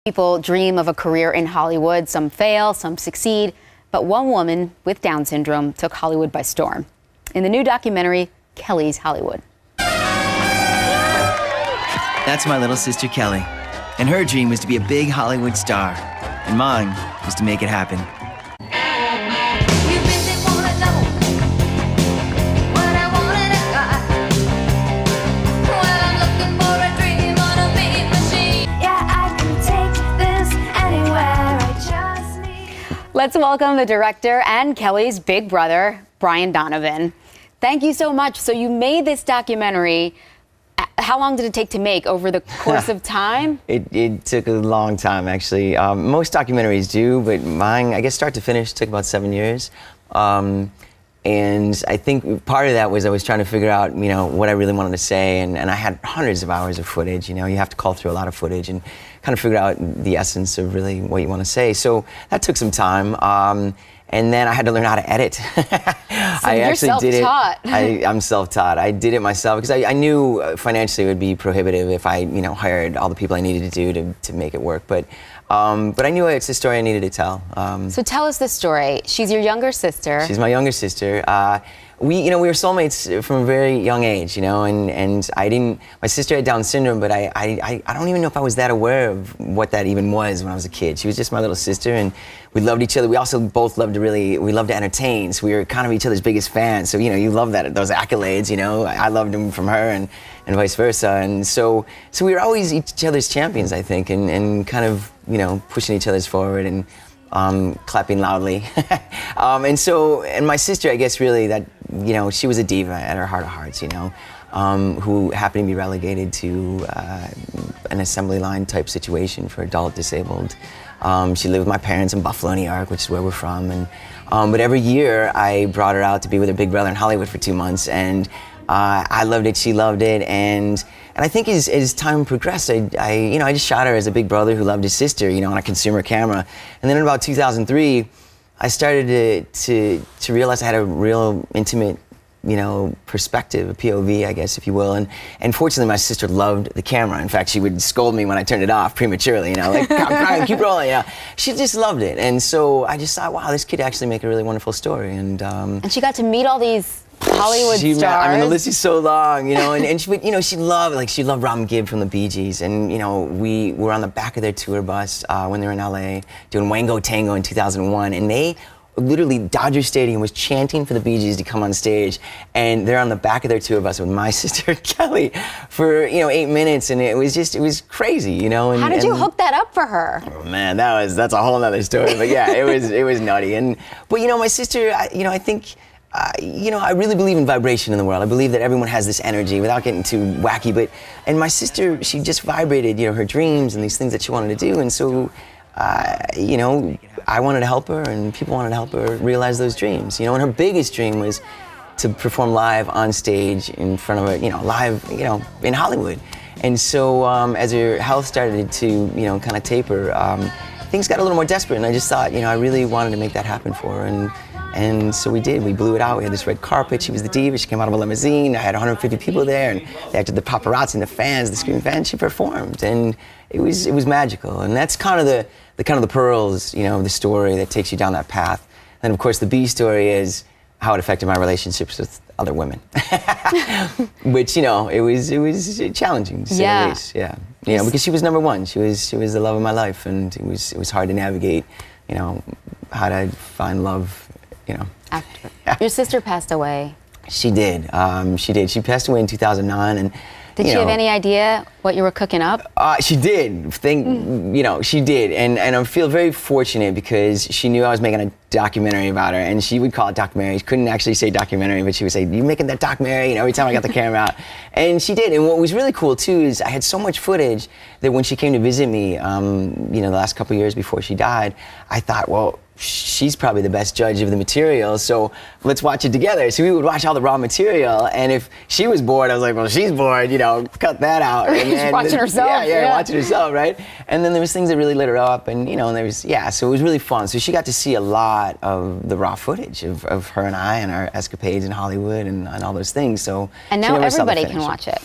People dream of a career in Hollywood. Some fail, some succeed. But one woman with Down syndrome took Hollywood by storm. In the new documentary, Kelly's Hollywood. That's my little sister, Kelly. And her dream was to be a big Hollywood star. And mine was to make it happen. Let's welcome the director and Kelly's big brother, Brian Donovan. Thank you so much. So you made this documentary. How long did it take to make? Over the course of time? It took a long time, actually. Most documentaries do, but mine, I guess start to finish, took about 7 years. And I think part of that was I was trying to figure out, what I really wanted to say, and I had hundreds of hours of footage. You have to call through a lot of footage and kind of figure out the essence of really what you want to say. So that took some time. And then I had to learn how to edit. So I you're actually did it. self-taught. I'm self-taught. I did it myself because I knew financially it would be prohibitive if I, hired all the people I needed to do to make it work. But I knew it's a story I needed to tell. So tell us the story. She's your younger sister. She's my younger sister. We were soulmates from a very young age, and my sister had Down syndrome, but I don't even know if I was that aware of what that even was when I was a kid. She was just my little sister, and we loved each other. We also both loved to entertain, so we were kind of each other's biggest fans. So, you love those accolades, I loved them from her and vice versa. And so we were always each other's champions, I think, and kind of, pushing each other's forward and clapping loudly. And my sister, I guess, really that, she was a diva at her heart of hearts, who happened to be relegated to an assembly line type situation for adult disabled. She lived with my parents in Buffalo, New York, which is where we're from. But every year I brought her out to be with her big brother in Hollywood for 2 months, and I loved it, she loved it, and I think as time progressed, I just shot her as a big brother who loved his sister, on a consumer camera. And then in about 2003, I started to realize I had a real intimate, perspective, a POV, I guess, if you will. And fortunately, my sister loved the camera. In fact, she would scold me when I turned it off prematurely, like, Brian, keep rolling, She just loved it. And so I just thought, wow, this could actually make a really wonderful story. And she got to meet all these Hollywood stars. The list is so long, and she loved Robin Gibb from the Bee Gees, and we were on the back of their tour bus when they were in LA doing Wango Tango in 2001, and they literally, Dodger Stadium was chanting for the Bee Gees to come on stage, and they're on the back of their tour bus with my sister Kelly for 8 minutes, and it was crazy, And, how did you hook that up for her? Oh man, that's a whole other story. But yeah, it was nutty, but my sister, I think. I really believe in vibration in the world. I believe that everyone has this energy without getting too wacky. And my sister, she just vibrated, her dreams and these things that she wanted to do. And so, I wanted to help her, and people wanted to help her realize those dreams. And her biggest dream was to perform live on stage in front of live, in Hollywood. And so, as her health started to, kind of taper, things got a little more desperate. And I just thought, I really wanted to make that happen for her. And so we did. We blew it out. We had this red carpet. She was the diva. She came out of a limousine. I had 150 people there, and they acted the paparazzi and the fans, the screaming fans. She performed, and it was magical. And that's kind of the pearls, of the story that takes you down that path. And of course, the B story is how it affected my relationships with other women, which it was challenging to say the least. Yeah, because she was number one. She was the love of my life, and it was hard to navigate, how to find love. After your sister passed away. She did. She passed away in 2009, and did she have any idea what you were cooking up? She did. She did, and I feel very fortunate because she knew I was making a documentary about her, and she would call it documentary. She couldn't actually say documentary, but she would say, "You making that documentary?" Every time I got the camera out, and she did. And what was really cool too is I had so much footage that when she came to visit me, the last couple of years before she died, I thought, well, she's probably the best judge of the material, so let's watch it together. So we would watch all the raw material, and if she was bored, I was like, well, she's bored, cut that out. And she's watching herself. Yeah, watching herself, right? And then there was things that really lit her up, and and there was, so it was really fun. So she got to see a lot of the raw footage of her and I and our escapades in Hollywood and all those things. So and now everybody can watch it.